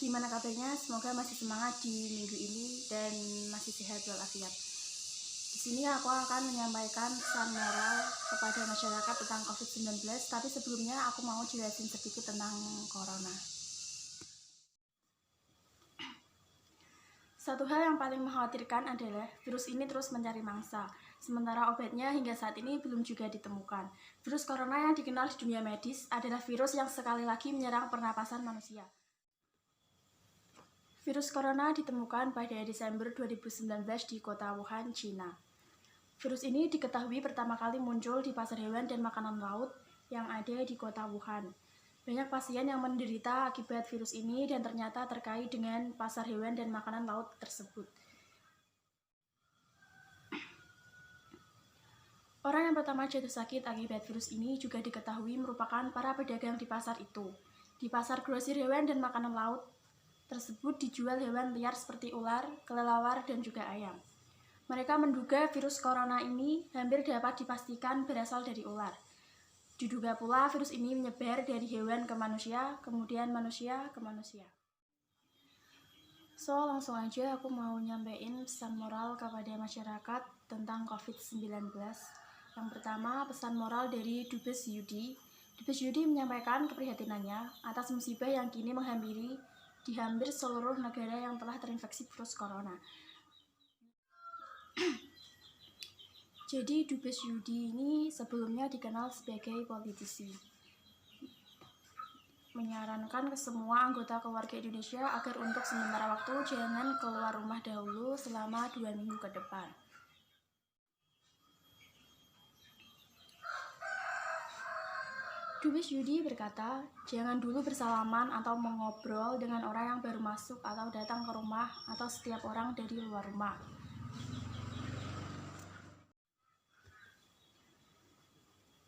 gimana kabarnya? Semoga masih semangat di minggu ini dan masih sehat walafiat. Di sini aku akan menyampaikan pesan moral kepada masyarakat tentang COVID-19, tapi sebelumnya aku mau jelasin sedikit tentang corona. Satu hal yang paling mengkhawatirkan adalah virus ini terus mencari mangsa, sementara obatnya hingga saat ini belum juga ditemukan. Virus corona yang dikenal di dunia medis adalah virus yang sekali lagi menyerang pernapasan manusia. Virus corona ditemukan pada Desember 2019 di kota Wuhan, China. Virus ini diketahui pertama kali muncul di pasar hewan dan makanan laut yang ada di kota Wuhan. Banyak pasien yang menderita akibat virus ini dan ternyata terkait dengan pasar hewan dan makanan laut tersebut. Orang yang pertama jatuh sakit akibat virus ini juga diketahui merupakan para pedagang di pasar itu. Di pasar grosir hewan dan makanan laut tersebut dijual hewan liar seperti ular, kelelawar, dan juga ayam. Mereka menduga virus corona ini hampir dapat dipastikan berasal dari ular. Diduga pula virus ini menyebar dari hewan ke manusia, kemudian manusia ke manusia. So, langsung aja aku mau nyampein pesan moral kepada masyarakat tentang COVID-19. Yang pertama, pesan moral dari Dubes Yudi. Dubes Yudi menyampaikan keprihatinannya atas musibah yang kini menghampiri di hampir seluruh negara yang telah terinfeksi virus corona. Jadi Dubes Yudi ini sebelumnya dikenal sebagai politisi. Menyarankan ke semua anggota keluarga Indonesia agar untuk sementara waktu jangan keluar rumah dahulu selama 2 minggu ke depan. Dubes Yudi berkata, jangan dulu bersalaman atau mengobrol dengan orang yang baru masuk atau datang ke rumah atau setiap orang dari luar rumah.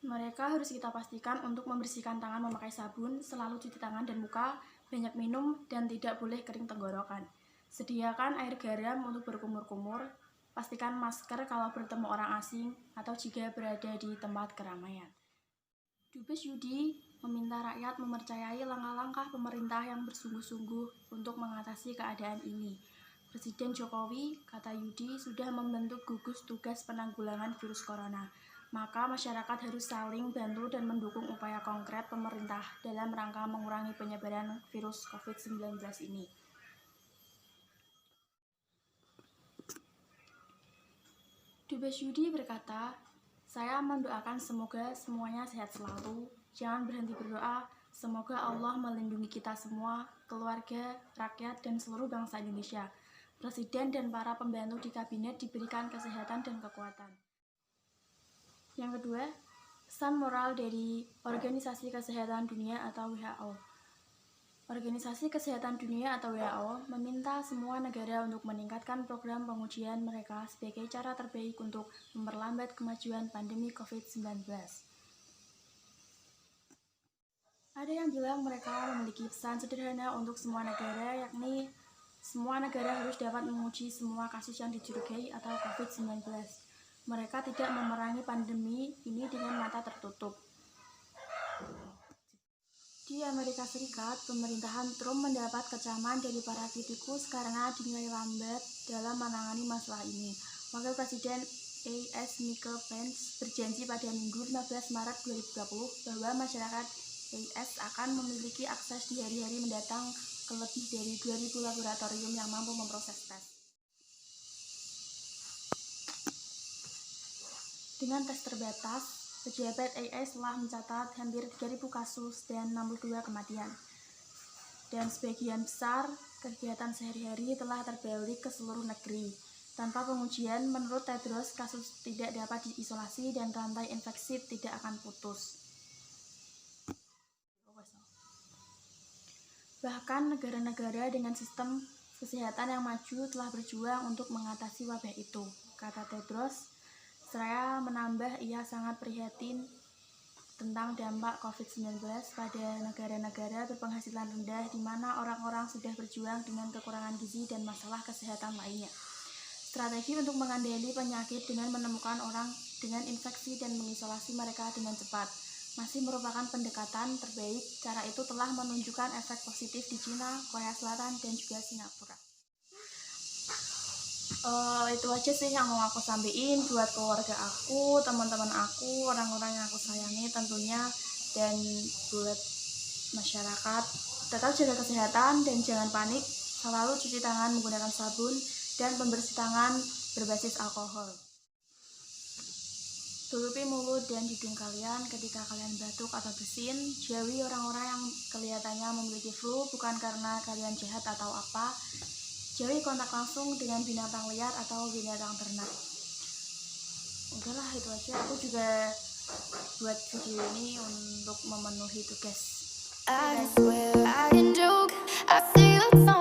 Mereka harus kita pastikan untuk membersihkan tangan memakai sabun, selalu cuci tangan dan muka, banyak minum, dan tidak boleh kering tenggorokan. Sediakan air garam untuk berkumur-kumur, pastikan masker kalau bertemu orang asing atau jika berada di tempat keramaian. Dubes Yudi meminta rakyat mempercayai langkah-langkah pemerintah yang bersungguh-sungguh untuk mengatasi keadaan ini. Presiden Jokowi, kata Yudi, sudah membentuk gugus tugas penanggulangan virus corona. Maka masyarakat harus saling bantu dan mendukung upaya konkret pemerintah dalam rangka mengurangi penyebaran virus COVID-19 ini. Dubes Yudi berkata, saya mendoakan semoga semuanya sehat selalu, jangan berhenti berdoa, semoga Allah melindungi kita semua, keluarga, rakyat, dan seluruh bangsa Indonesia. Presiden dan para pembantu di kabinet diberikan kesehatan dan kekuatan. Yang kedua, pesan moral dari Organisasi Kesehatan Dunia atau WHO. Organisasi Kesehatan Dunia atau WHO meminta semua negara untuk meningkatkan program pengujian mereka sebagai cara terbaik untuk memperlambat kemajuan pandemi COVID-19. Ada yang bilang mereka memiliki pesan sederhana untuk semua negara, yakni semua negara harus dapat menguji semua kasus yang dicurigai atau COVID-19. Mereka tidak memerangi pandemi ini dengan mata tertutup. Di Amerika Serikat, pemerintahan Trump mendapat kecaman dari para kritikus karena dinilai lambat dalam menangani masalah ini. Wakil Presiden A.S. Michael Pence berjanji pada Minggu 15 Maret 2020 bahwa masyarakat A.S. akan memiliki akses di hari-hari mendatang ke lebih dari 2.000 laboratorium yang mampu memproses tes. Dengan tes terbatas, pejabat AS telah mencatat hampir 3.000 kasus dan 62 kematian. Dan sebagian besar kegiatan sehari-hari telah terbalik ke seluruh negeri. Tanpa pengujian, menurut Tedros, kasus tidak dapat diisolasi dan rantai infeksi tidak akan putus. Bahkan negara-negara dengan sistem kesehatan yang maju telah berjuang untuk mengatasi wabah itu, kata Tedros. Seraya menambah, ia sangat prihatin tentang dampak COVID-19 pada negara-negara berpenghasilan rendah di mana orang-orang sudah berjuang dengan kekurangan gizi dan masalah kesehatan lainnya. Strategi untuk mengendali penyakit dengan menemukan orang dengan infeksi dan mengisolasi mereka dengan cepat. masih merupakan pendekatan terbaik. Cara itu telah menunjukkan efek positif di Cina, Korea Selatan, dan juga Singapura. Itu aja sih yang mau aku sampaikan buat keluarga aku, teman-teman aku, orang-orang yang aku sayangi tentunya, dan buat masyarakat. Tetap jaga kesehatan dan jangan panik, selalu cuci tangan menggunakan sabun dan pembersih tangan berbasis alkohol. Tutupi mulut dan hidung kalian ketika kalian batuk atau bersin. Jauhi orang-orang yang kelihatannya memiliki flu, bukan karena kalian jahat atau apa. Jauhi kontak langsung dengan binatang liar atau binatang ternak. Udahlah, itu aja. Aku juga buat video ini untuk memenuhi tugas. I swear I can joke. I see the